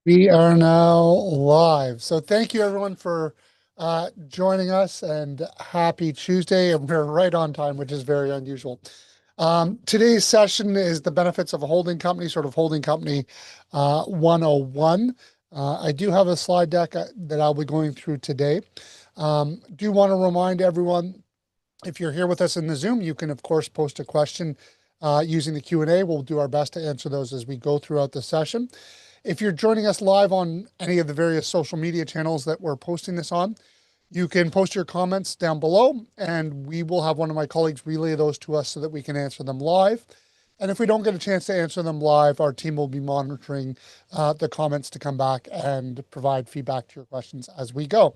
We are now live. So thank you everyone for joining us and happy Tuesday. And we're right on time, which is very unusual. Today's session is the benefits of a holding company, sort of holding company 101. I do have a slide deck that I'll be going through today. Do want to remind everyone, if you're here with us in the Zoom, you can of course post a question using the Q&A. We'll do our best to answer those as we go throughout the session. If you're joining us live on any of the various social media channels that we're posting this on, you can post your comments down below and we will have one of my colleagues relay those to us so that we can answer them live. And if we don't get a chance to answer them live, our team will be monitoring the comments to come back and provide feedback to your questions as we go.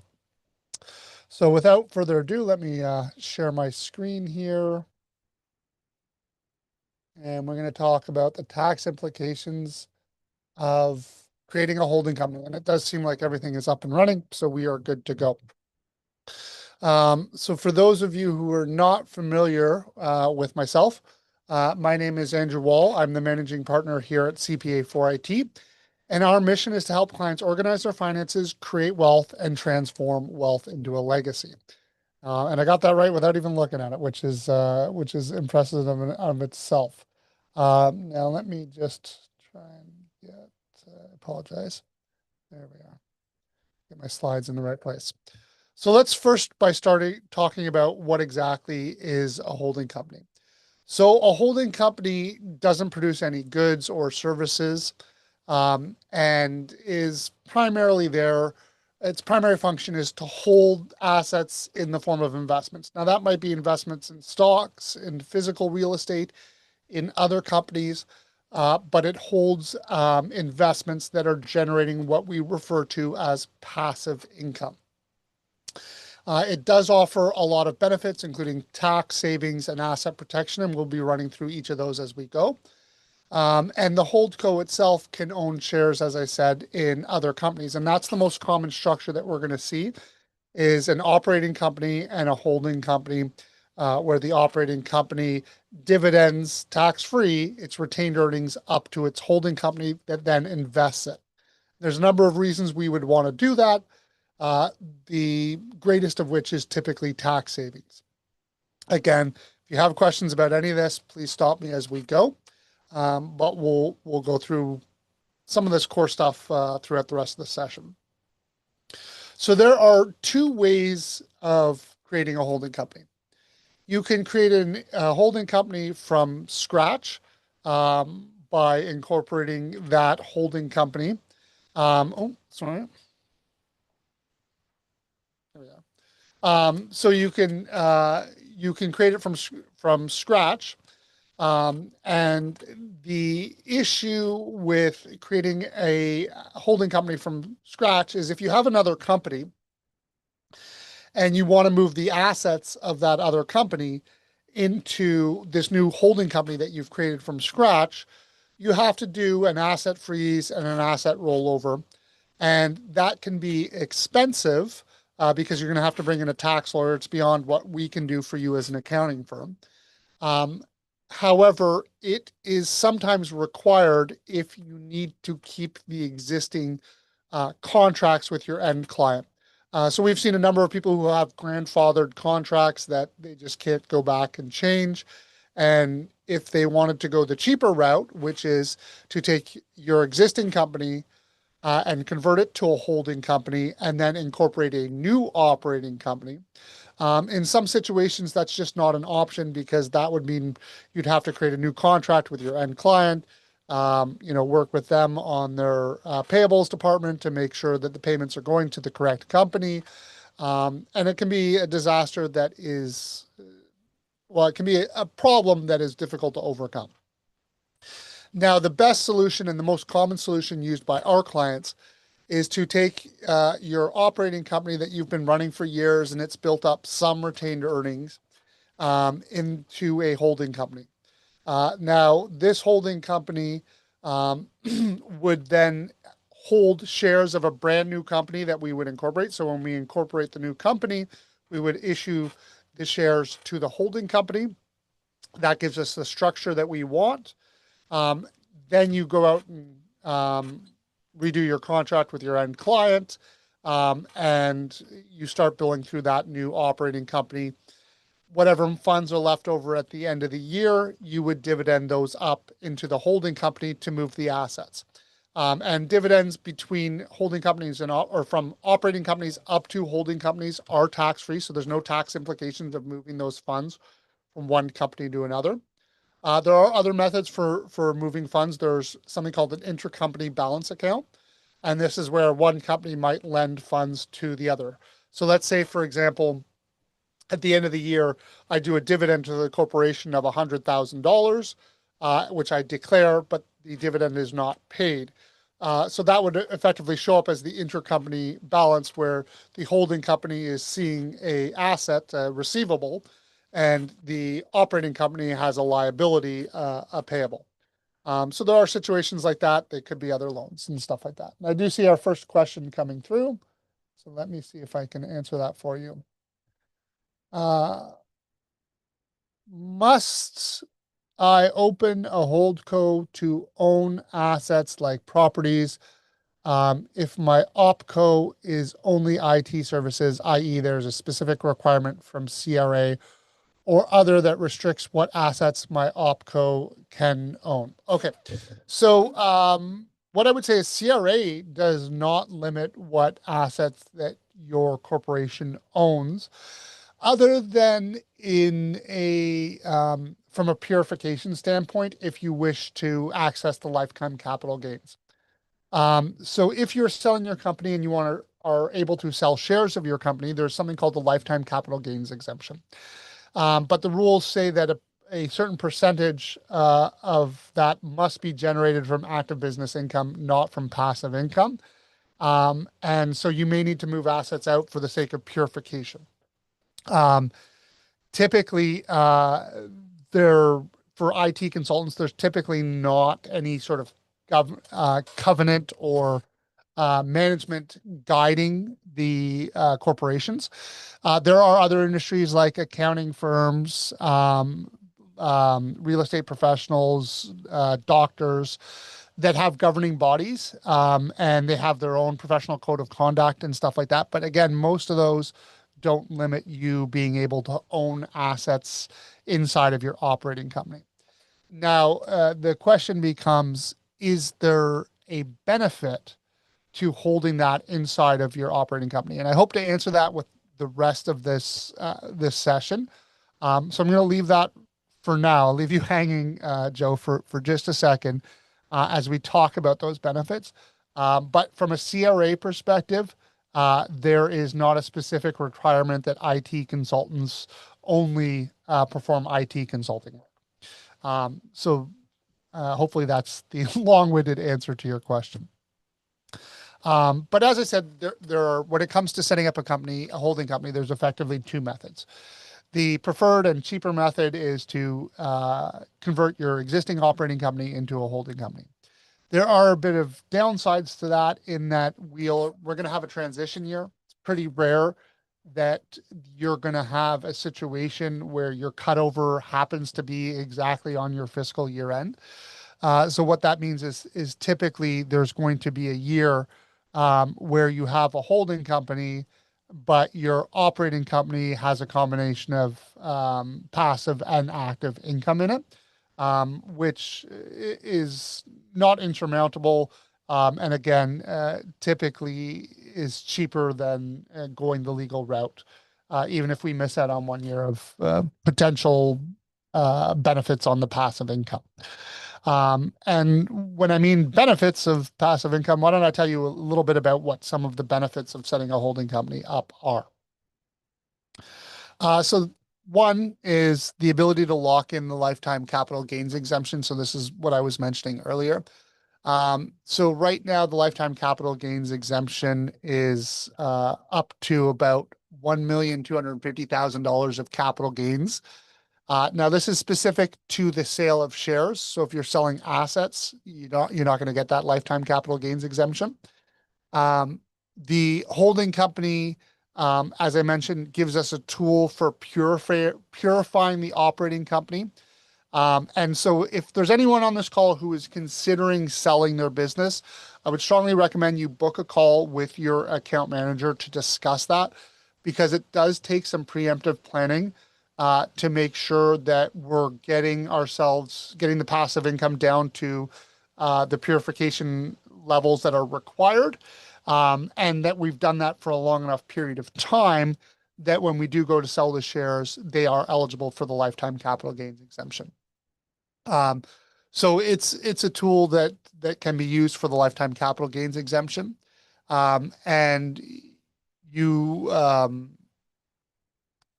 So without further ado, let me share my screen here. And we're going to talk about the tax implications of creating a holding company. And it does seem like everything is up and running, so we are good to go. So for those of you who are not familiar with myself, my name is Andrew Wall. I'm the managing partner here at CPA4IT. And our mission is to help clients organize their finances, create wealth, and transform wealth into a legacy. And I got that right without even looking at it, which is impressive of itself. Now let me just try and get, apologize. There we are. Get my slides in the right place. So let's first by starting talking about what exactly is a holding company. So a holding company doesn't produce any goods or services, and is primarily there. Its primary function is to hold assets in the form of investments. Now that might be investments in stocks, in physical real estate, in other companies, but it holds investments that are generating what we refer to as passive income. It does offer a lot of benefits, including tax savings and asset protection, and we'll be running through each of those as we go. And the holdco itself can own shares, as I said, in other companies. And that's the most common structure that we're going to see is an operating company and a holding company, where the operating company dividends tax-free its retained earnings up to its holding company that then invests it. There's a number of reasons we would want to do that. The greatest of which is typically tax savings. Again, if you have questions about any of this, please stop me as we go. But we'll go through some of this core stuff throughout the rest of the session. So there are two ways of creating a holding company. You can create a holding company from scratch by incorporating that holding company. Oh, sorry. There we go. So you can create it from scratch. And the issue with creating a holding company from scratch is if you have another company and you want to move the assets of that other company into this new holding company that you've created from scratch, you have to do an asset freeze and an asset rollover. And that can be expensive because you're going to have to bring in a tax lawyer. It's beyond what we can do for you as an accounting firm. However, it is sometimes required if you need to keep the existing contracts with your end client. So we've seen a number of people who have grandfathered contracts that they just can't go back and change. And if they wanted to go the cheaper route, which is to take your existing company and convert it to a holding company and then incorporate a new operating company, in some situations, that's just not an option because that would mean you'd have to create a new contract with your end client, work with them on their payables department to make sure that the payments are going to the correct company. And it can be a disaster that is, well, it can be a problem that is difficult to overcome. Now, the best solution and the most common solution used by our clients is to take your operating company that you've been running for years and it's built up some retained earnings into a holding company. Now, this holding company would then hold shares of a brand new company that we would incorporate. So when we incorporate the new company, we would issue the shares to the holding company. That gives us the structure that we want. Then you go out and redo your contract with your end client, and you start billing through that new operating company. Whatever funds are left over at the end of the year, you would dividend those up into the holding company to move the assets. And dividends between holding companies or from operating companies up to holding companies are tax free. So there's no tax implications of moving those funds from one company to another. There are other methods for moving funds. There's something called an intercompany balance account. And this is where one company might lend funds to the other. So let's say, for example, at the end of the year, I do a dividend to the corporation of $100,000, which I declare, but the dividend is not paid. So that would effectively show up as the intercompany balance, where the holding company is seeing a asset, a receivable, and the operating company has a liability, a payable. So there are situations like that. They could be other loans and stuff like that. And I do see our first question coming through. So let me see if I can answer that for you. Uh, must I open a holdco to own assets like properties if my opco is only IT services, i.e., there's a specific requirement from CRA or other that restricts what assets my opco can own? Okay, so what I would say is CRA does not limit what assets that your corporation owns, other than in a from a purification standpoint, if you wish to access the lifetime capital gains. So if you're selling your company and you are able to sell shares of your company, there's something called the lifetime capital gains exemption. But the rules say that a certain percentage of that must be generated from active business income, not from passive income. And so you may need to move assets out for the sake of purification. Um, Typically, there for IT consultants, there's typically not any sort of covenant or management guiding the corporations. There are other industries like accounting firms, real estate professionals, doctors that have governing bodies, and they have their own professional code of conduct and stuff like that. But again, most of those don't limit you being able to own assets inside of your operating company. Now, the question becomes, is there a benefit to holding that inside of your operating company? And I hope to answer that with the rest of this session. So I'm going to leave that for now. I'll leave you hanging, Joe, for just a second as we talk about those benefits. But from a CRA perspective, there is not a specific requirement that IT consultants only perform IT consulting work. So hopefully that's the long-winded answer to your question. But as I said, there are, when it comes to setting up a company, a holding company, there's effectively two methods. The preferred and cheaper method is to convert your existing operating company into a holding company. There are a bit of downsides to that in that we're going to have a transition year. It's pretty rare that you're going to have a situation where your cutover happens to be exactly on your fiscal year end. So what that means is typically there's going to be a year where you have a holding company, but your operating company has a combination of passive and active income in it, which is not insurmountable. And again, typically is cheaper than going the legal route, even if we miss out on 1 year of potential benefits on the passive income. And when I mean benefits of passive income, why don't I tell you a little bit about what some of the benefits of setting a holding company up are? So one is the ability to lock in the lifetime capital gains exemption. So this is what I was mentioning earlier. So right now, the lifetime capital gains exemption is up to about $1,250,000 of capital gains. Now, this is specific to the sale of shares. So if you're selling assets, you're not going to get that lifetime capital gains exemption. The holding company, as I mentioned, gives us a tool for purifying the operating company. And so if there's anyone on this call who is considering selling their business, I would strongly recommend you book a call with your account manager to discuss that because it does take some preemptive planning to make sure that we're getting the passive income down to the purification levels that are required, and that we've done that for a long enough period of time that when we do go to sell the shares, they are eligible for the lifetime capital gains exemption. Um, so it's a tool that can be used for the lifetime capital gains exemption. And you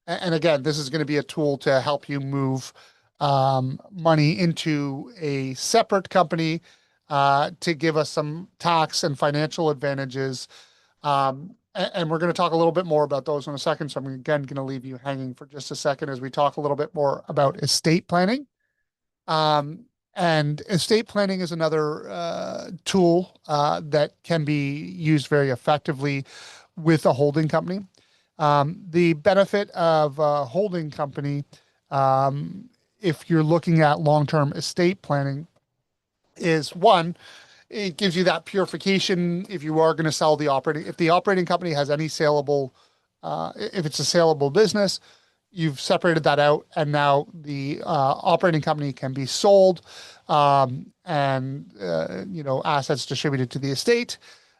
and again, this is going to be a tool to help you move money into a separate company to give us some tax and financial advantages. And we're going to talk a little bit more about those in a second. So I'm again going to leave you hanging for just a second as we talk a little bit more about estate planning. Um, and estate planning is another tool that can be used very effectively with a holding company. The benefit of a holding company, um, if you're looking at long-term estate planning, is one, it gives you that purification if you are going to sell if the operating company has any saleable, if it's a saleable business, you've separated that out, and now the operating company can be sold, and assets distributed to the estate,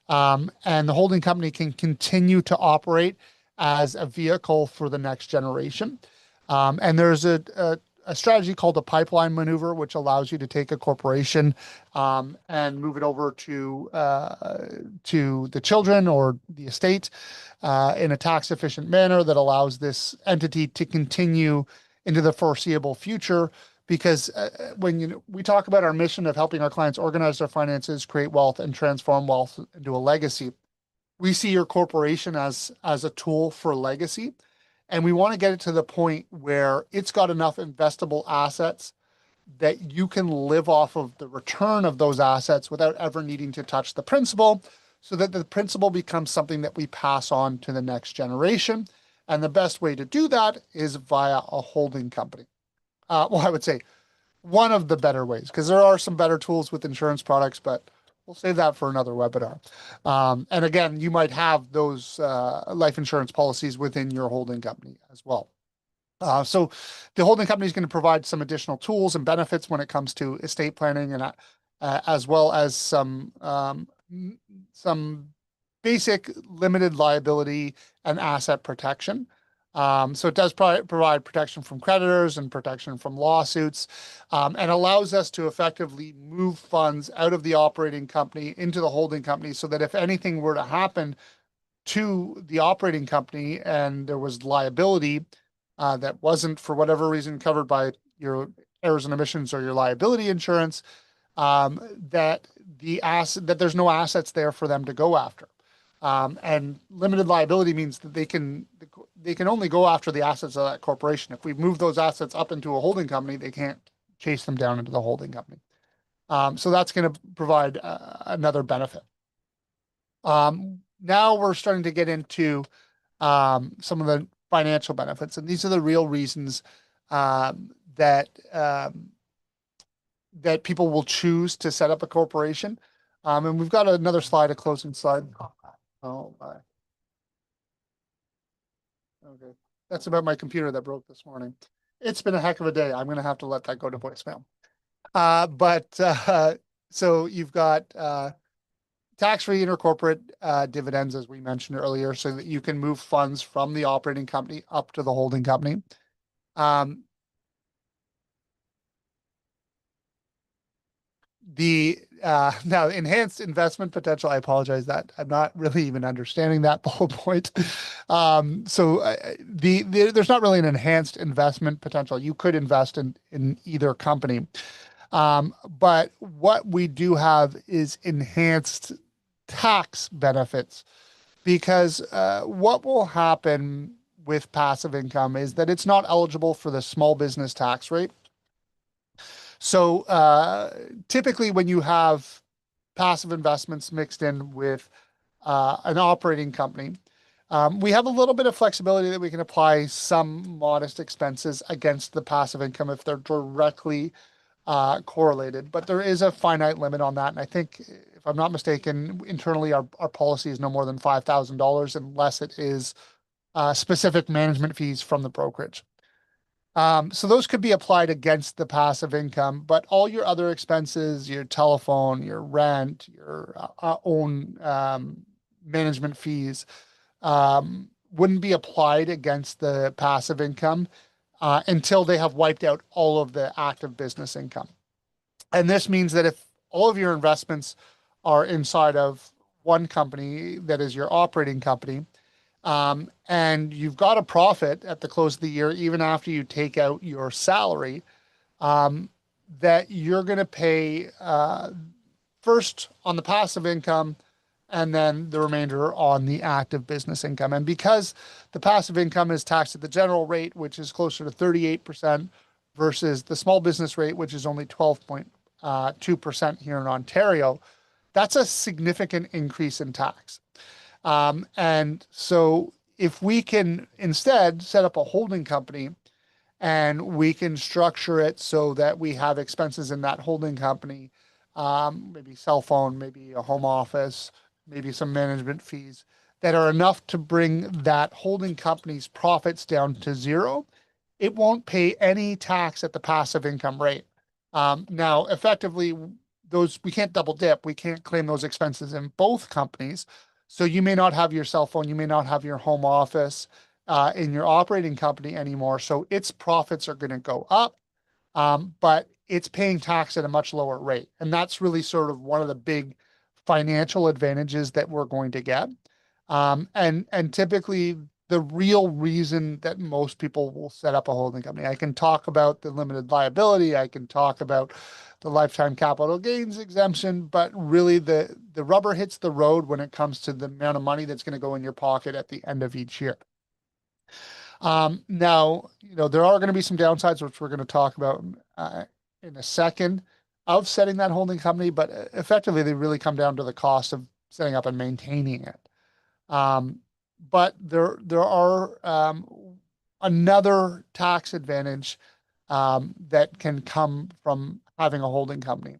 and the holding company can continue to operate as a vehicle for the next generation. And there's a strategy called the pipeline maneuver, which allows you to take a corporation and move it over to the children or the estate in a tax efficient manner that allows this entity to continue into the foreseeable future. Because when we talk about our mission of helping our clients organize their finances, create wealth, and transform wealth into a legacy, we see your corporation as a tool for legacy. And we want to get it to the point where it's got enough investable assets that you can live off of the return of those assets without ever needing to touch the principal, so that the principal becomes something that we pass on to the next generation. And the best way to do that is via a holding company. Well, I would say one of the better ways, because there are some better tools with insurance products, but we'll save that for another webinar. And again, you might have those life insurance policies within your holding company as well. So the holding company is going to provide some additional tools and benefits when it comes to estate planning, and as well as some basic limited liability and asset protection. So it does provide protection from creditors and protection from lawsuits, and allows us to effectively move funds out of the operating company into the holding company, so that if anything were to happen to the operating company and there was liability that wasn't for whatever reason covered by your errors and omissions or your liability insurance, that there's no assets there for them to go after. And limited liability means that they can only go after the assets of that corporation. If we move those assets up into a holding company, they can't chase them down into the holding company. So that's going to provide another benefit. Now we're starting to get into some of the financial benefits, and these are the real reasons that that people will choose to set up a corporation. And we've got another slide, a closing slide. Oh my. Okay. That's about my computer that broke this morning. It's been a heck of a day. I'm going to have to let that go to voicemail. So you've got tax-free intercorporate dividends, as we mentioned earlier, so that you can move funds from the operating company up to the holding company. Now enhanced investment potential, I apologize that I'm not really even understanding that bullet point. There's not really an enhanced investment potential. You could invest in either company. But what we do have is enhanced tax benefits, because what will happen with passive income is that it's not eligible for the small business tax rate. So typically when you have passive investments mixed in with an operating company, We have a little bit of flexibility that we can apply some modest expenses against the passive income if they're directly correlated, but there is a finite limit on that. And I think, if I'm not mistaken, internally our policy is no more than $5,000 unless it is specific management fees from the brokerage. So those could be applied against the passive income, but all your other expenses, your telephone, your rent, your own management fees, wouldn't be applied against the passive income until they have wiped out all of the active business income. And this means that if all of your investments are inside of one company that is your operating company, and you've got a profit at the close of the year, even after you take out your salary, that you're going to pay first on the passive income and then the remainder on the active business income. And because the passive income is taxed at the general rate, which is closer to 38% versus the small business rate, which is only 12.2% here in Ontario, that's a significant increase in tax. And so if we can instead set up a holding company and we can structure it so that we have expenses in that holding company, maybe cell phone, maybe a home office, maybe some management fees that are enough to bring that holding company's profits down to zero, it won't pay any tax at the passive income rate. Now, effectively, those we can't double dip. We can't claim those expenses in both companies. So you may not have your cell phone, you may not have your home office in your operating company anymore. So its profits are going to go up, but it's paying tax at a much lower rate. And that's really sort of one of the big financial advantages that we're going to get. And typically the real reason that most people will set up a holding company. I can talk about the limited liability. I can talk about the lifetime capital gains exemption, but really the rubber hits the road when it comes to the amount of money that's going to go in your pocket at the end of each year. Now, there are going to be some downsides, which we're going to talk about in a second, of setting that holding company, but effectively they really come down to the cost of setting up and maintaining it. But there are another tax advantage that can come from having a holding company,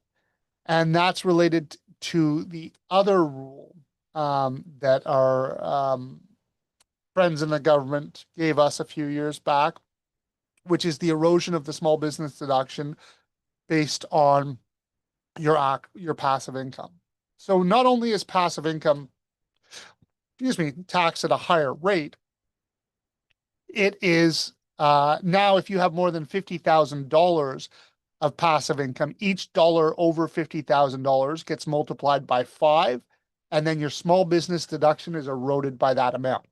and that's related to the other rule that our friends in the government gave us a few years back, which is the erosion of the small business deduction based on your passive income. So not only is passive income, taxed at a higher rate, it is now if you have more than $50,000 of passive income, each dollar over $50,000 gets multiplied by 5, and then your small business deduction is eroded by that amount.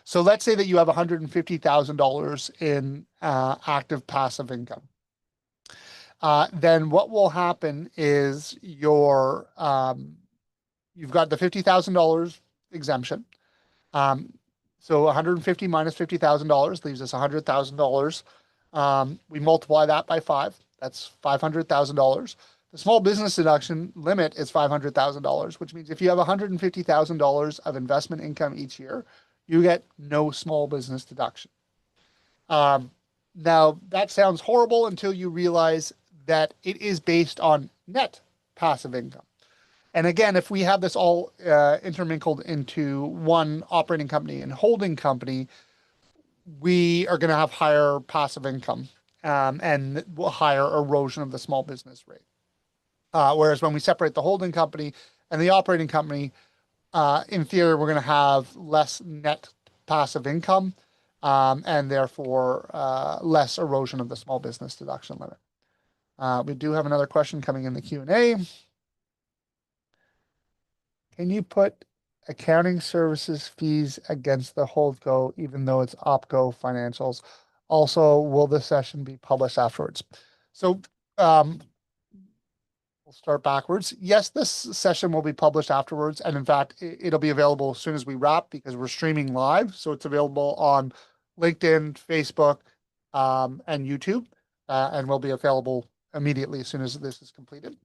So let's say that you have $150,000 in active passive income. Then what will happen is you've got the $50,000 exemption. So 150 minus $50,000 leaves us $100,000. We multiply that by 5. That's $500,000. The small business deduction limit is $500,000, which means if you have $150,000 of investment income each year, you get no small business deduction. Now, that sounds horrible until you realize that it is based on net passive income. And again, if we have this all intermingled into one operating company and holding company, we are going to have higher passive income and higher erosion of the small business rate. Whereas when we separate the holding company and the operating company, in theory, we're going to have less net passive income and therefore less erosion of the small business deduction limit. We do have another question coming in the Q&A. Can you put accounting services fees against the holdco, even though it's opco financials? Also, will this session be published afterwards? So we'll start backwards. Yes, this session will be published afterwards. And in fact, it'll be available as soon as we wrap because we're streaming live. So it's available on LinkedIn, Facebook, and YouTube, and will be available immediately as soon as this is completed.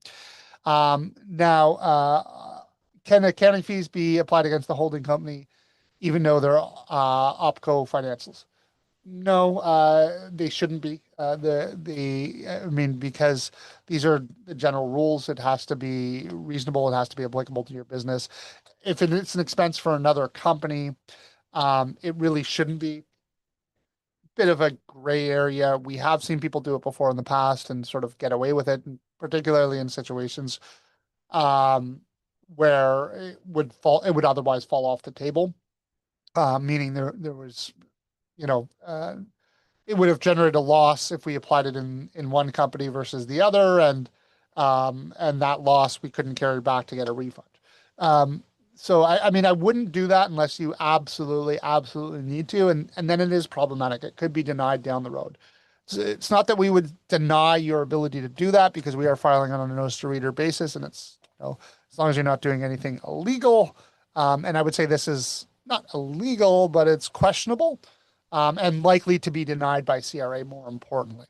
Now, can accounting fees be applied against the holding company? even though they're opco financials. No, they shouldn't be. I mean, because these are the general rules. It has to be reasonable. It has to be applicable to your business. If it's an expense for another company, it really shouldn't be. Bit of a gray area. We have seen people do it before in the past and sort of get away with it, particularly in situations um, where it would otherwise fall off the table, meaning there was, you know, it would have generated a loss if we applied it in one company versus the other, and that loss we couldn't carry back to get a refund. Um, so I mean I wouldn't do that unless you absolutely need to, and then it is problematic. It could be denied down the road. It's not that we would deny your ability to do that because we are filing on a notice to reader basis, and it's as long as you're not doing anything illegal. And I would say this is not illegal, but it's questionable and likely to be denied by CRA, more importantly,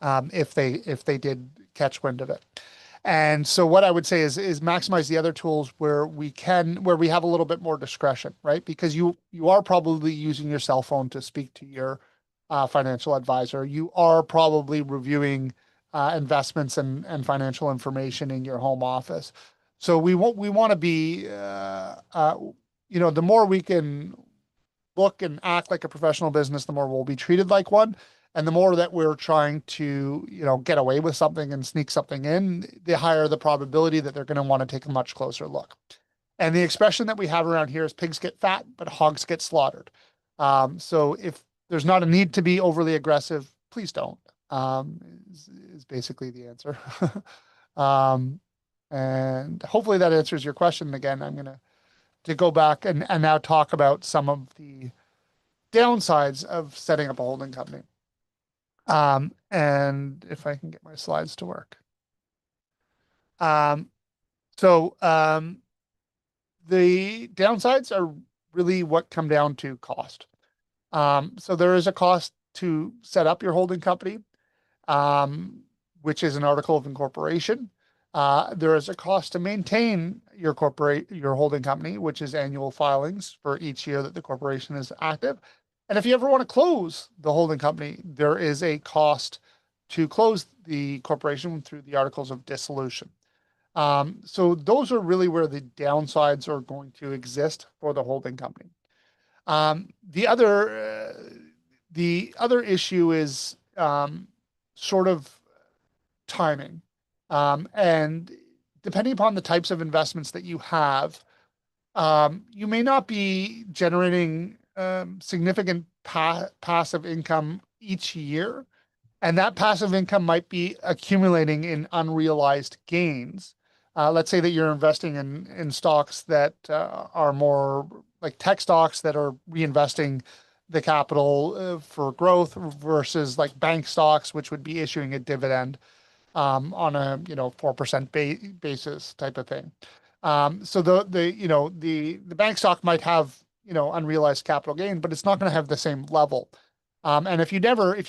if they did catch wind of it. And so what I would say is maximize the other tools where we have a little bit more discretion, right? Because you are probably using your cell phone to speak to your financial advisor. You are probably reviewing investments and financial information in your home office. So we want to be the more we can look and act like a professional business, the more we'll be treated like one. And the more that we're trying to, get away with something and sneak something in, the higher the probability that they're going to want to take a much closer look. And the expression that we have around here is pigs get fat, but hogs get slaughtered. So if there's not a need to be overly aggressive, please don't, is basically the answer. um, and hopefully that answers your question. Again, I'm going to go back and now talk about some of the downsides of setting up a holding company. And if I can get my slides to work. Um, so the downsides are really what come down to cost. So there is a cost to set up your holding company, which is an article of incorporation. There is a cost to maintain your holding company, which is annual filings for each year that the corporation is active. And if you ever want to close the holding company, there is a cost to close the corporation through the articles of dissolution. So those are really where the downsides are going to exist for the holding company. The other issue is sort of timing. And depending upon the types of investments that you have, you may not be generating significant passive income each year. And that passive income might be accumulating in unrealized gains. Let's say that you're investing in stocks that are more like tech stocks that are reinvesting the capital for growth versus like bank stocks, which would be issuing a dividend on a 4% basis type of thing. So the bank stock might have unrealized capital gain, but it's not going to have the same level. And if you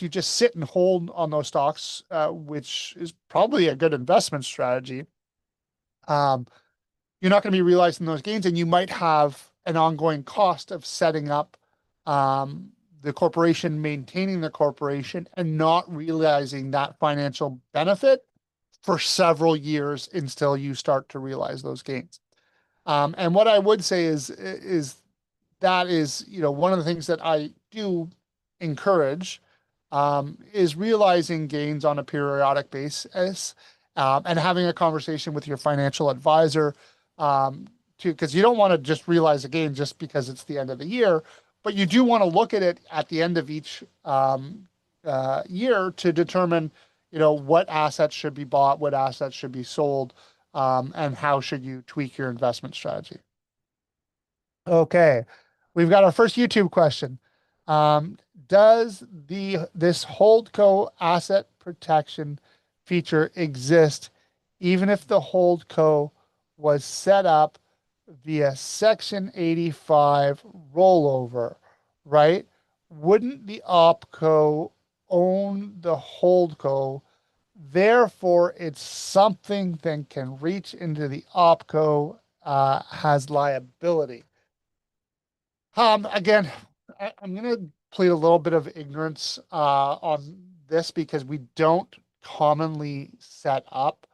just sit and hold on those stocks, which is probably a good investment strategy, um, you're not going to be realizing those gains, and you might have an ongoing cost of setting up the corporation, maintaining the corporation, and not realizing that financial benefit for several years until you start to realize those gains. And what I would say is that is, one of the things that I do encourage is realizing gains on a periodic basis and having a conversation with your financial advisor because you don't want to just realize a gain just because it's the end of the year, but you do want to look at it at the end of each year to determine, what assets should be bought, what assets should be sold, and how should you tweak your investment strategy. Okay, we've got our first YouTube question. Um, does this holdco asset protection feature exist even if the holdco was set up via Section 85 rollover, right? Wouldn't the opco own the holdco? Therefore, it's something that can reach into the opco, has liability. Again, I'm going to plead a little bit of ignorance on this because we don't commonly set up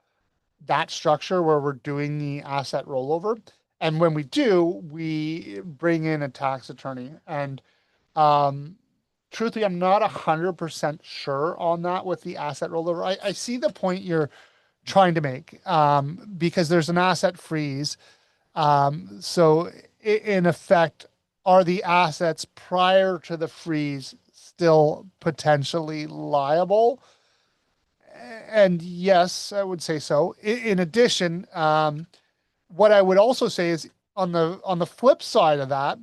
that structure where we're doing the asset rollover. And when we do, we bring in a tax attorney. And um, truthfully, I'm not 100% sure on that with the asset rollover. I see the point you're trying to make because there's an asset freeze. So in effect, are the assets prior to the freeze still potentially liable? And yes, I would say so. In addition, what I would also say is on the flip side of that,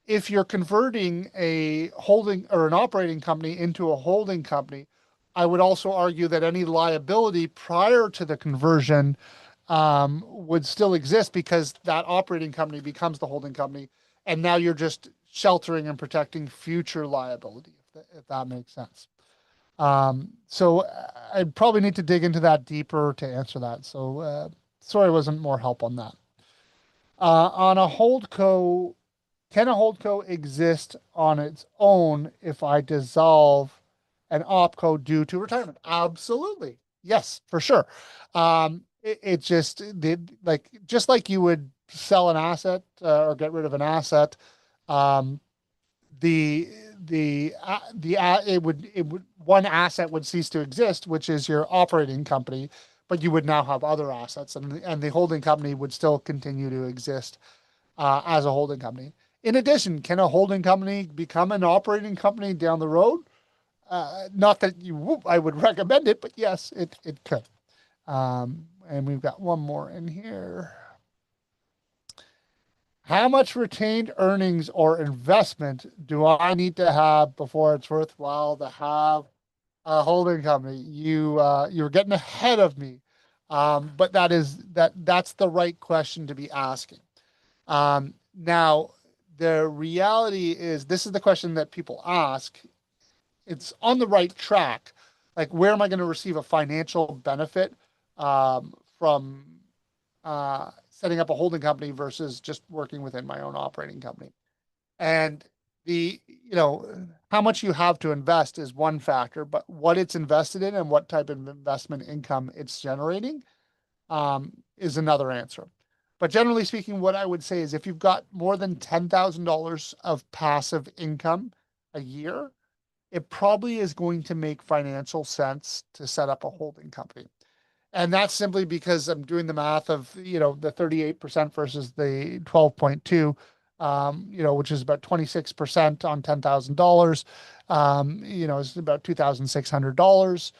if you're converting a holding or an operating company into a holding company, I would also argue that any liability prior to the conversion would still exist because that operating company becomes the holding company, and now you're just sheltering and protecting future liability, if that makes sense. So I probably need to dig into that deeper to answer that. So sorry, wasn't more help on that. On a holdco, can a holdco exist on its own if I dissolve an opco due to retirement? Absolutely. Yes, for sure. It just just like you would sell an asset or get rid of an asset, um, the it would one asset would cease to exist, which is your operating company, but you would now have other assets, and the holding company would still continue to exist as a holding company. In addition, can a holding company become an operating company down the road? Not that I would recommend it, but yes, it could. And we've got one more in here. How much retained earnings or investment do I need to have before it's worthwhile to have a holding company? You're getting ahead of me, but that's the right question to be asking. Now, the reality is, this is the question that people ask. It's on the right track. Like, where am I going to receive a financial benefit from setting up a holding company versus just working within my own operating company? And how much you have to invest is one factor, but what it's invested in and what type of investment income it's generating is another answer. But generally speaking, what I would say is if you've got more than $10,000 of passive income a year, it probably is going to make financial sense to set up a holding company. And that's simply because I'm doing the math of, the 38% versus the 12.2, which is about 26% on $10,000. It's about $2,600,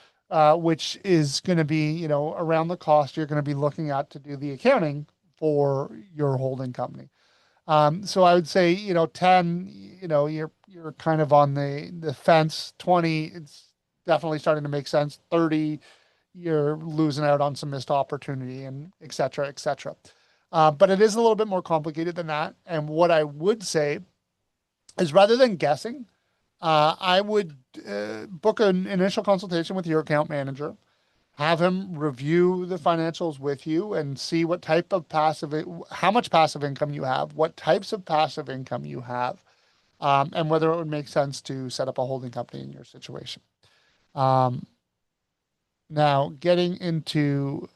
which is going to be, around the cost you're going to be looking at to do the accounting for your holding company. So I would say, 10, you're kind of on the fence. 20, it's definitely starting to make sense. 30, you're losing out on some missed opportunity, and et cetera, et cetera. But it is a little bit more complicated than that. And what I would say is, rather than guessing, I would book an initial consultation with your account manager, have him review the financials with you and see what type of how much passive income you have, what types of passive income you have, and whether it would make sense to set up a holding company in your situation. Um, Now, getting into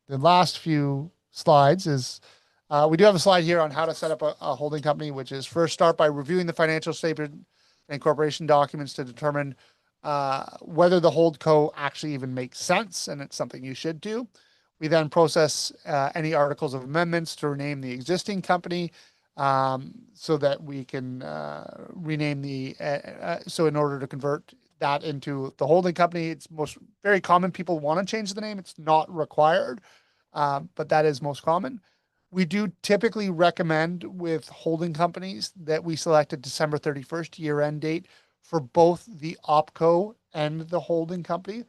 the last few slides is we do have a slide here on how to set up a holding company, which is first start by reviewing the financial statement and corporation documents to determine whether the hold co actually even makes sense, and it's something you should do. We then process any articles of amendments to rename the existing company so that we can rename so in order to convert that into the holding company, it's most very common. People want to change the name. It's not required, but that is most common. We do typically recommend with holding companies that we select a December 31st year end date for both the opco and the holding company.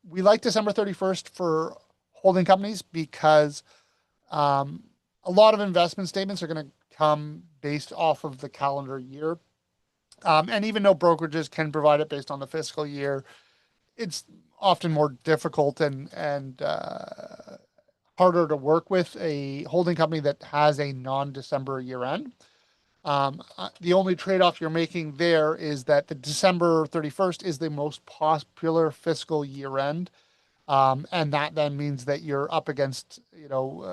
We like December 31st for holding companies because a lot of investment statements are going to come based off of the calendar year. And even though brokerages can provide it based on the fiscal year, it's often more difficult and harder to work with a holding company that has a non-December year end. The only trade-off you're making there is that the December 31st is the most popular fiscal year end. And that then means that you're up against,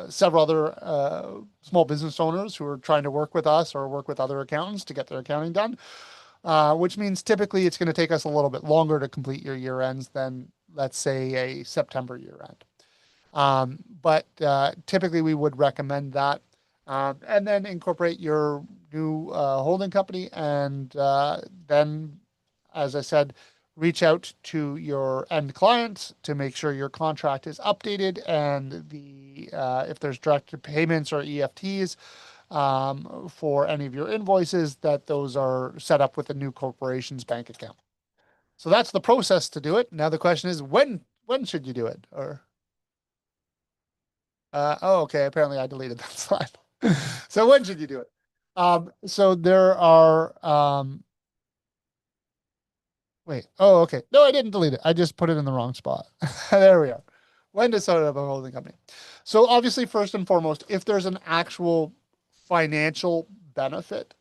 several other small business owners who are trying to work with us or work with other accountants to get their accounting done, which means typically it's going to take us a little bit longer to complete your year ends than, let's say, a September year end. But typically we would recommend that. And then incorporate your new holding company. And then, as I said, reach out to your end clients to make sure your contract is updated and if there's direct payments or EFTs for any of your invoices, that those are set up with the new corporation's bank account. So that's the process to do it. Now the question is, when should you do it? Or oh, okay. Apparently I deleted that slide. So when should you do it? So there are, wait, oh, okay. No, I didn't delete it. I just put it in the wrong spot. There we are. When to start up a holding company. So obviously, first and foremost, if there's an actual financial benefit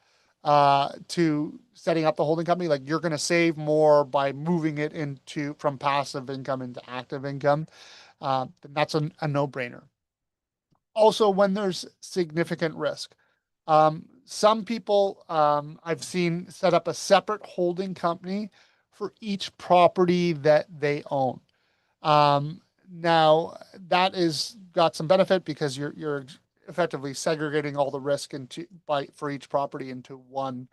to setting up the holding company, like you're going to save more by moving it from passive income into active income, then that's a no-brainer. Also, when there's significant risk. Some people I've seen set up a separate holding company for each property that they own. Now that is got some benefit because you're effectively segregating all the risk for each property into one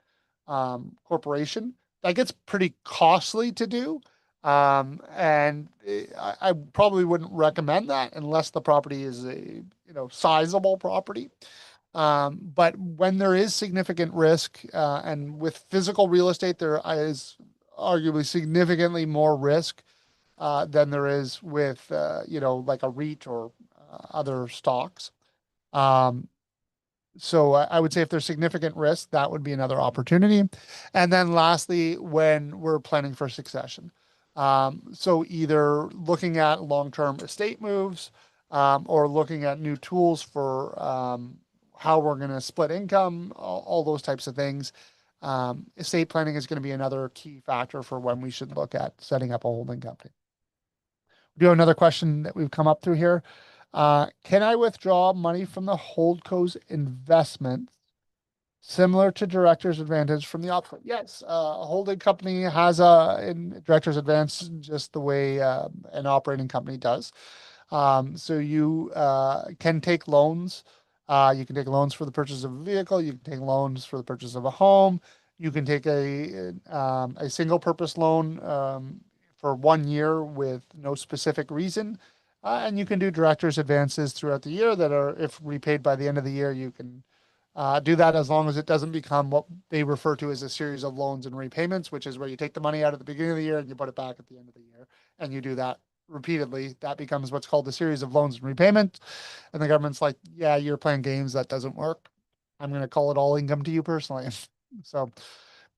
corporation. That gets pretty costly to do. And I probably wouldn't recommend that unless the property is a sizable property. But when there is significant risk, and with physical real estate, there is arguably significantly more risk than there is with, like a REIT or other stocks. Um, so I would say if there's significant risk, that would be another opportunity. And then lastly, when we're planning for succession. So either looking at long-term estate moves, or looking at new tools for how we're going to split income, all those types of things. Estate planning is going to be another key factor for when we should look at setting up a holding company. We do have another question that we've come up through here. Can I withdraw money from the holdco's investments similar to director's advantage from the option? Yes, a holding company has in director's advantage just the way an operating company does. So you can take loans. You can take loans for the purchase of a vehicle. You can take loans for the purchase of a home. You can take a single purpose loan for 1 year with no specific reason. And you can do director's advances throughout the year that are, if repaid by the end of the year, you can do that as long as it doesn't become what they refer to as a series of loans and repayments, which is where you take the money out at the beginning of the year and you put it back at the end of the year. And you do that repeatedly. That becomes what's called a series of loans and repayments. And the government's like, yeah, you're playing games. That doesn't work. I'm going to call it all income to you personally. So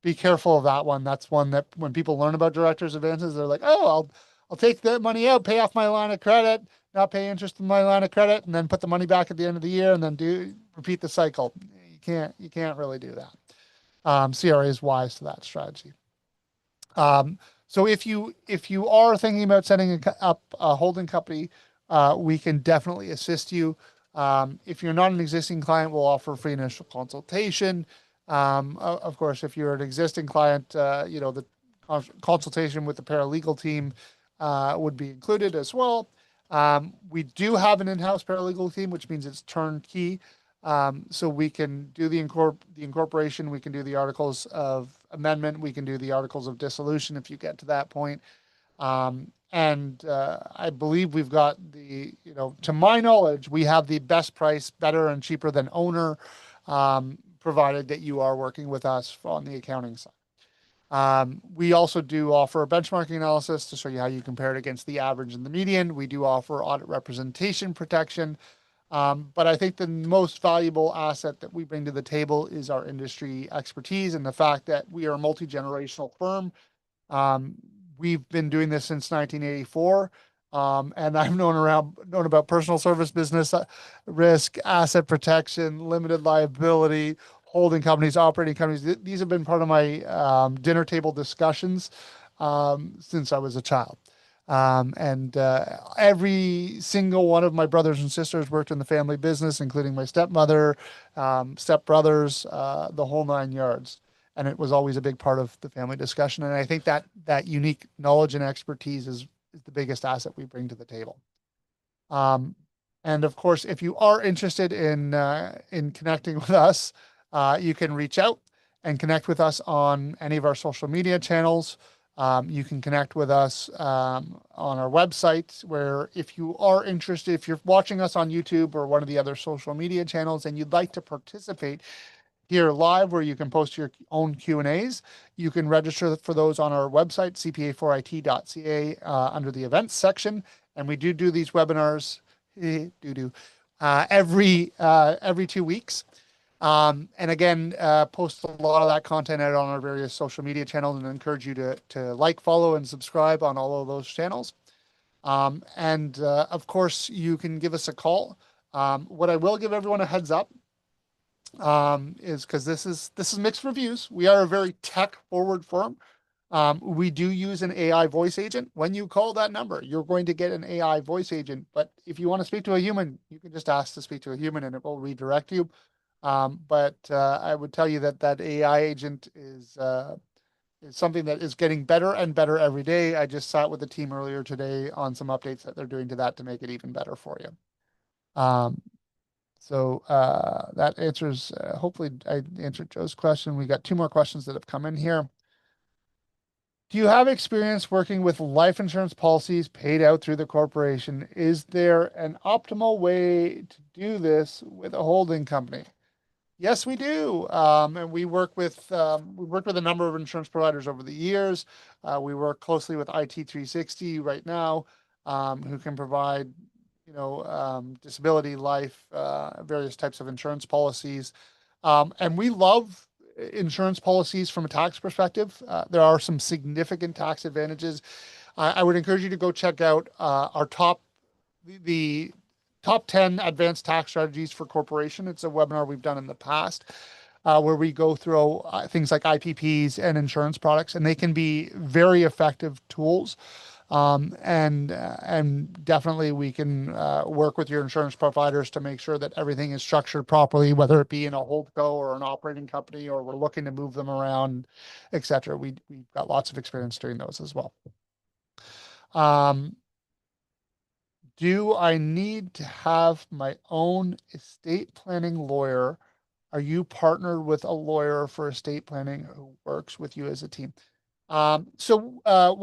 be careful of that one. That's one that when people learn about director's advances, they're like, oh, I'll take that money out, pay off my line of credit, not pay interest in my line of credit, and then put the money back at the end of the year and then repeat the cycle. You can't really do that. CRA is wise to that strategy. So if you are thinking about setting up a holding company, we can definitely assist you. If you're not an existing client, we'll offer free initial consultation. Of course, if you're an existing client, the consultation with the paralegal team would be included as well. We do have an in-house paralegal team, which means it's turnkey. So we can do the incorporation, we can do the articles of amendment, we can do the articles of dissolution if you get to that point. And I believe we've got to my knowledge, we have the best price, better and cheaper than owner, provided that you are working with us on the accounting side. We also do offer a benchmarking analysis to show you how you compare it against the average and the median. We do offer audit representation protection. But I think the most valuable asset that we bring to the table is our industry expertise and the fact that we are a multi-generational firm. We've been doing this since 1984. And I've known about personal service business risk, asset protection, limited liability, holding companies, operating companies. These have been part of my dinner table discussions since I was a child. And every single one of my brothers and sisters worked in the family business, including my stepmother, stepbrothers, the whole nine yards. And it was always a big part of the family discussion. And I think that unique knowledge and expertise is the biggest asset we bring to the table. Um, and of course, if you are interested in connecting with us, you can reach out and connect with us on any of our social media channels. You can connect with us on our website, where if you are interested, if you're watching us on YouTube or one of the other social media channels and you'd like to participate here live, where you can post your own Q&As, you can register for those on our website, cpa4it.ca, under the events section. And we do these webinars every 2 weeks. And again, post a lot of that content out on our various social media channels, and encourage you to like, follow, and subscribe on all of those channels. And of course, you can give us a call. What I will give everyone a heads up is, because this is mixed reviews. We are a very tech forward firm. We do use an AI voice agent. When you call that number, you're going to get an AI voice agent. But if you want to speak to a human, you can just ask to speak to a human and it will redirect you. But I would tell you that AI agent is something that is getting better and better every day. I just sat with the team earlier today on some updates that they're doing to that to make it even better for you. So that answers, hopefully I answered Joe's question. We got two more questions that have come in here. Do you have experience working with life insurance policies paid out through the corporation? Is there an optimal way to do this with a holding company? Yes, we do. And we worked with a number of insurance providers over the years. We work closely with IT360 right now, who can provide, disability, life, various types of insurance policies. And we love insurance policies from a tax perspective. There are some significant tax advantages. I would encourage you to go check out the top 10 advanced tax strategies for corporation. It's a webinar we've done in the past, where we go through things like IPPs and insurance products, and they can be very effective tools. And definitely we can work with your insurance providers to make sure that everything is structured properly, whether it be in a holdco or an operating company, or we're looking to move them around, et cetera. We've got lots of experience doing those as well. Do I need to have my own estate planning lawyer? Are you partnered with a lawyer for estate planning who works with you as a team? What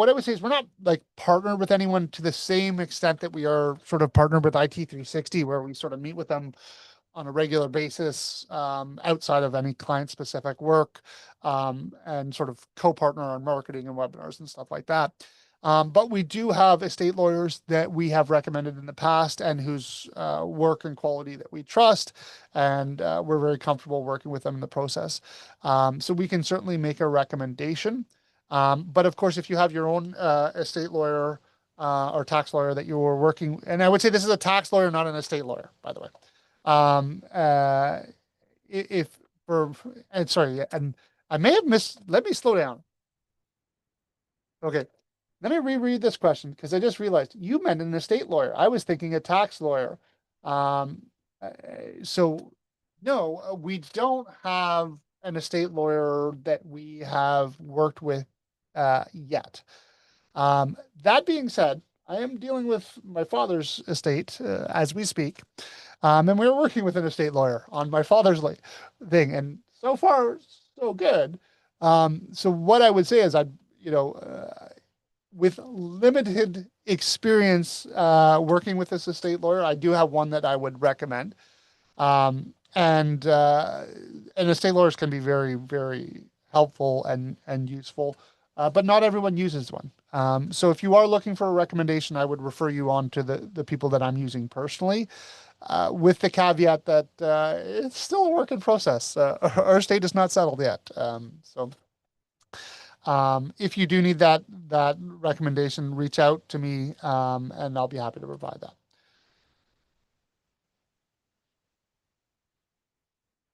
I would say is, we're not like partnered with anyone to the same extent that we are sort of partnered with IT360, where we sort of meet with them on a regular basis, outside of any client specific work, and sort of co-partner on marketing and webinars and stuff like that. But we do have estate lawyers that we have recommended in the past, and whose work and quality that we trust, and we're very comfortable working with them in the process. So we can certainly make a recommendation. But of course, if you have your own estate lawyer or tax lawyer that you were working, and I would say this is a tax lawyer, not an estate lawyer, by the way. If for, and sorry, and I may have missed, let me slow down. Okay. Let me reread this question, because I just realized you meant an estate lawyer. I was thinking a tax lawyer. Um, uh, so no, we don't have an estate lawyer that we have worked with yet. That being said, I am dealing with my father's estate as we speak. And we were working with an estate lawyer on my father's thing, and so far so good. So what I would say is, with limited experience working with this estate lawyer, I do have one that I would recommend. And estate lawyers can be very, very helpful and useful, but not everyone uses one. So if you are looking for a recommendation, I would refer you on to the people that I'm using personally, with the caveat that it's still a work in process. Our estate is not settled yet. If you do need that recommendation, reach out to me, and I'll be happy to provide that.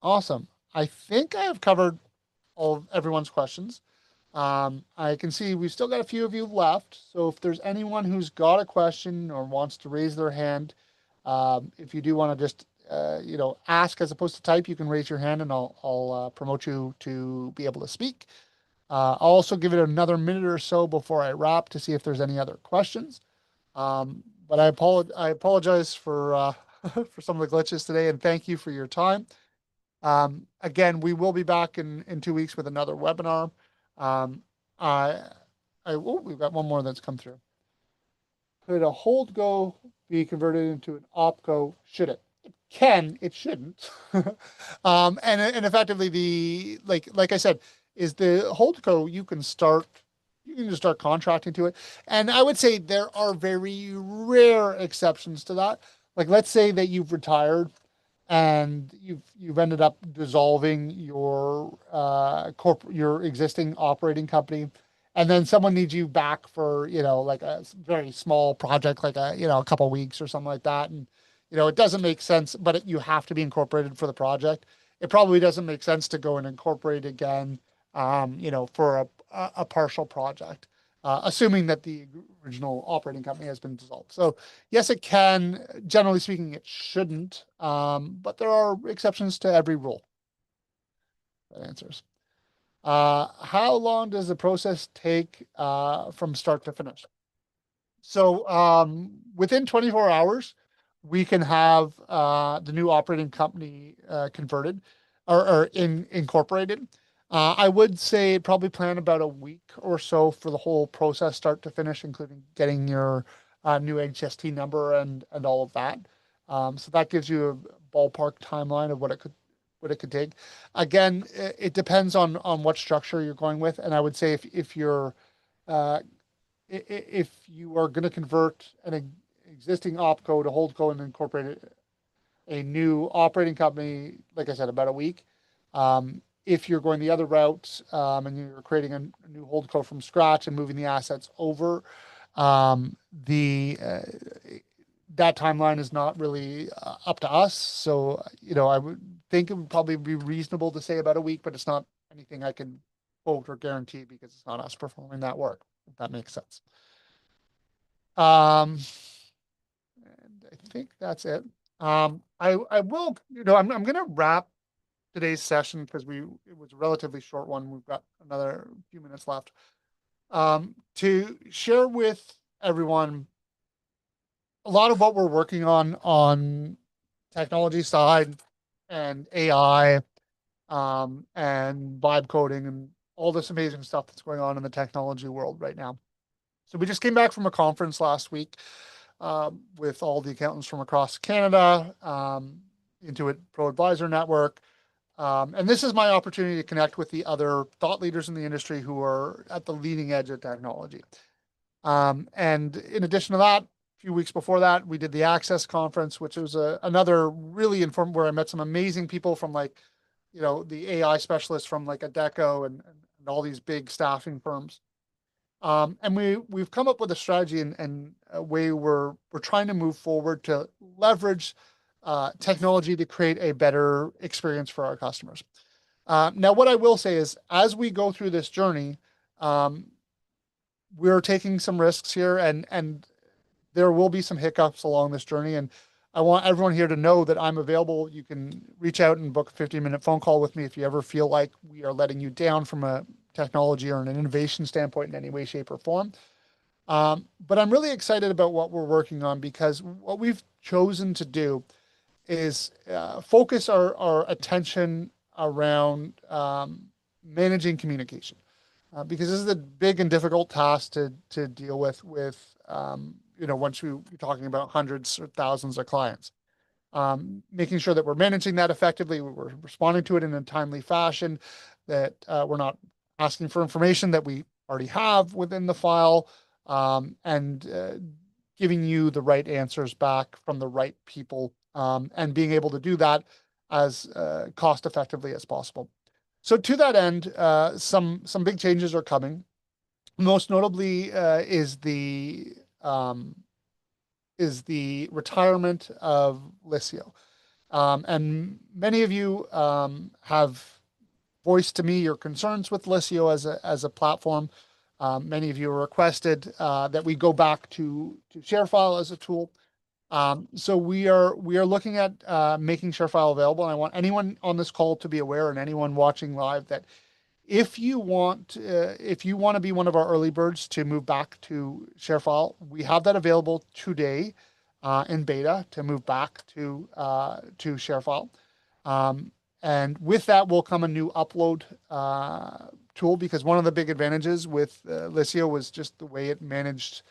Awesome. I think I have covered all of everyone's questions. I can see we've still got a few of you left. So if there's anyone who's got a question or wants to raise their hand, if you do want to just ask as opposed to type, you can raise your hand and I'll promote you to be able to speak. I'll also give it another minute or so before I wrap to see if there's any other questions. But I apologize for for some of the glitches today, and thank you for your time. Again, we will be back in 2 weeks with another webinar. Um, I, we've got one more that's come through. Could a hold go be converted into an opco? Should it? It can, it shouldn't. And effectively like I said, is the holdco you can just start contracting to it. And I would say there are very rare exceptions to that. Like let's say that you've retired and you've ended up dissolving your existing operating company, and then someone needs you back for like a very small project, like a couple weeks or something like that, and it doesn't make sense, but you have to be incorporated for the project. It probably doesn't make sense to go and incorporate again, for a partial project, assuming that the original operating company has been dissolved. So yes, it can. Generally speaking, it shouldn't. But there are exceptions to every rule. That answers. How long does the process take from start to finish? So within 24 hours, we can have the new operating company converted or incorporated. I would say probably plan about a week or so for the whole process, start to finish, including getting your new HST number and all of that. So that gives you a ballpark timeline of what it could take. Again, it depends on what structure you're going with, and I would say if you're uh, if you are going to convert an existing opco to holdco and incorporate a new operating company, like I said, about a week. If you're going the other route, and you're creating a new holdco from scratch and moving the assets over, the that timeline is not really up to us. So, I would think it would probably be reasonable to say about a week, but it's not anything I can quote or guarantee because it's not us performing that work, if that makes sense. And I think that's it. I will, I'm going to wrap today's session because it was a relatively short one. We've got another few minutes left. To share with everyone a lot of what we're working on technology side and AI, and vibe coding and all this amazing stuff that's going on in the technology world right now. So we just came back from a conference last week with all the accountants from across Canada, Intuit Pro Advisor Network. And this is my opportunity to connect with the other thought leaders in the industry who are at the leading edge of technology. And in addition to that, a few weeks before that, we did the Access Conference, which was another really informed where I met some amazing people from the AI specialists from like Adecco and all these big staffing firms. And we've come up with a strategy and a way we're trying to move forward to leverage technology to create a better experience for our customers. Now, what I will say is, as we go through this journey, we're taking some risks here, and there will be some hiccups along this journey. And I want everyone here to know that I'm available. You can reach out and book a 15-minute phone call with me if you ever feel like we are letting you down from a technology or an innovation standpoint in any way, shape, or form. But I'm really excited about what we're working on because what we've chosen to do is focus our attention around managing communication, because this is a big and difficult task to deal with once you're talking about hundreds or thousands of clients. Making sure that we're managing that effectively, we're responding to it in a timely fashion, that we're not asking for information that we already have within the file, and giving you the right answers back from the right people, and being able to do that as cost effectively as possible. So to that end, some big changes are coming. Most notably um, is the retirement of Liscio. And many of you have voiced to me your concerns with Liscio as a platform. Many of you requested that we go back to ShareFile as a tool. So we are looking at making ShareFile available. And I want anyone on this call to be aware, and anyone watching live, that if you want to be one of our early birds to move back to ShareFile, we have that available today in beta to move back to ShareFile. Um, and with that will come a new upload tool, because one of the big advantages with Liscio was just the way it managed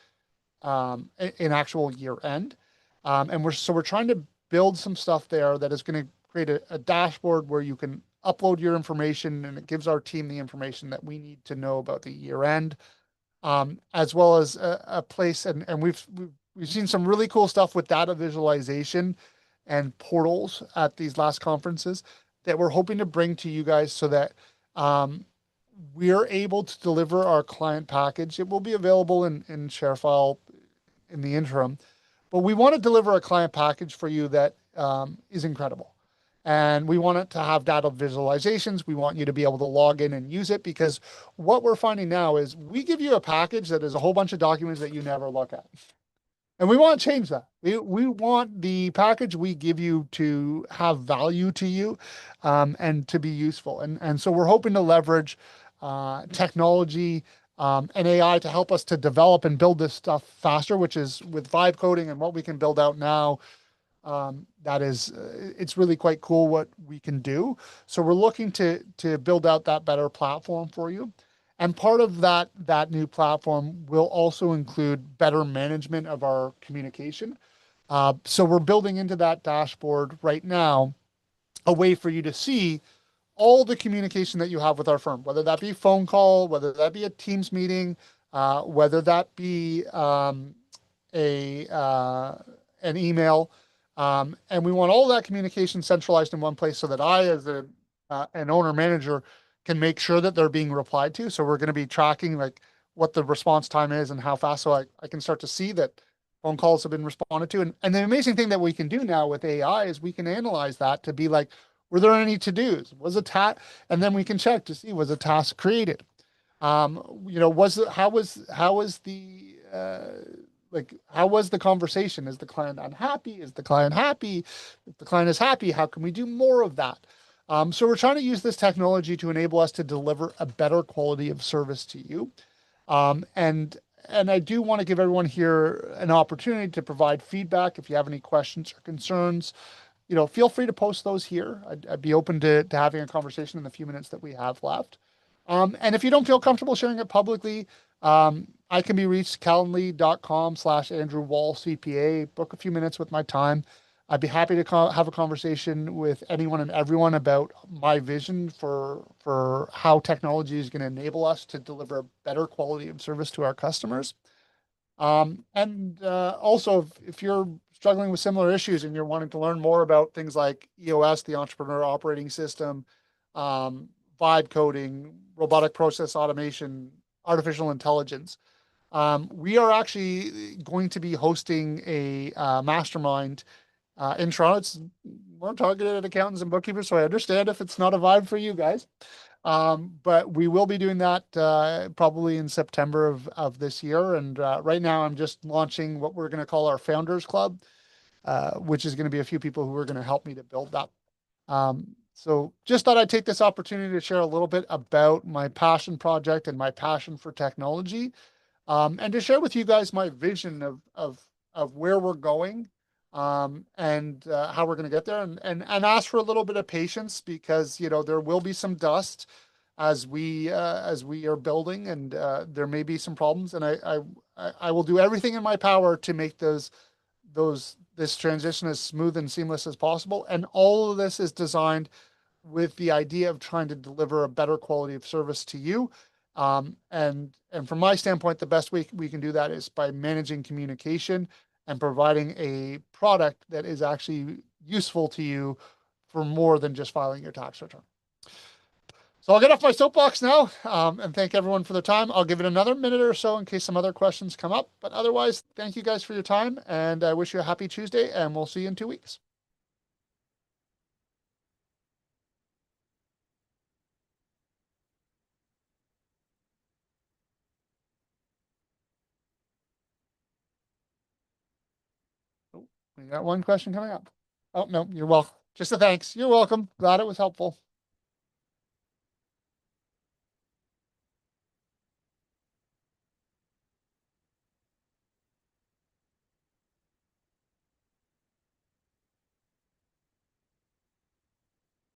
in actual year end. And we're trying to build some stuff there that is going to create a dashboard where you can upload your information, and it gives our team the information that we need to know about the year end, as well as a place. And we've seen some really cool stuff with data visualization and portals at these last conferences that we're hoping to bring to you guys, so that um, we're able to deliver our client package. It will be available in ShareFile in the interim, but we want to deliver a client package for you that is incredible. And we want it to have data visualizations. We want you to be able to log in and use it, because what we're finding now is we give you a package that is a whole bunch of documents that you never look at. And we want to change that. We want the package we give you to have value to you, and to be useful. And so we're hoping to leverage technology and AI to help us to develop and build this stuff faster, which is with vibe coding and what we can build out now. That is, it's really quite cool what we can do. So we're looking to build out that better platform for you. And part of that new platform will also include better management of our communication. So we're building into that dashboard right now a way for you to see all the communication that you have with our firm, whether that be phone call, whether that be a Teams meeting, whether that be a an email, and we want all that communication centralized in one place, so that I, as an owner manager, can make sure that they're being replied to. So we're going to be tracking like what the response time is and how fast, so I can start to see that phone calls have been responded to. And the amazing thing that we can do now with AI is we can analyze that to be like, were there any to-dos? Was a task? And then we can check to see, was a task created? Was it, how was the like, how was the conversation? Is the client unhappy? Is the client happy? If the client is happy, how can we do more of that? So we're trying to use this technology to enable us to deliver a better quality of service to you. Um, and and I do want to give everyone here an opportunity to provide feedback. If you have any questions or concerns, feel free to post those here. I'd be open to having a conversation in the few minutes that we have left. And if you don't feel comfortable sharing it publicly, I can be reached calendly.com/Andrew Wall CPA. Book a few minutes with my time. I'd be happy to have a conversation with anyone and everyone about my vision for how technology is going to enable us to deliver a better quality of service to our customers. And also, if you're struggling with similar issues and you're wanting to learn more about things like EOS, the Entrepreneur Operating System, vibe coding, robotic process automation, artificial intelligence, we are actually going to be hosting a mastermind in Toronto. It's more targeted at accountants and bookkeepers, so I understand if it's not a vibe for you guys. But we will be doing that probably in September of this year. And right now, I'm just launching what we're going to call our Founders Club, which is going to be a few people who are going to help me to build that. So just thought I'd take this opportunity to share a little bit about my passion project and my passion for technology, and to share with you guys my vision of where we're going, and how we're going to get there, and ask for a little bit of patience, because there will be some dust as we are building, and there may be some problems, and I will do everything in my power to make this transition as smooth and seamless as possible. And all of this is designed with the idea of trying to deliver a better quality of service to you. And from my standpoint, the best way we can do that is by managing communication and providing a product that is actually useful to you for more than just filing your tax return. So I'll get off my soapbox now, and thank everyone for their time. I'll give it another minute or so in case some other questions come up. But otherwise, thank you guys for your time, and I wish you a happy Tuesday, and we'll see you in 2 weeks. Oh, we got one question coming up. Oh, no, you're welcome. Just a thanks. You're welcome. Glad it was helpful.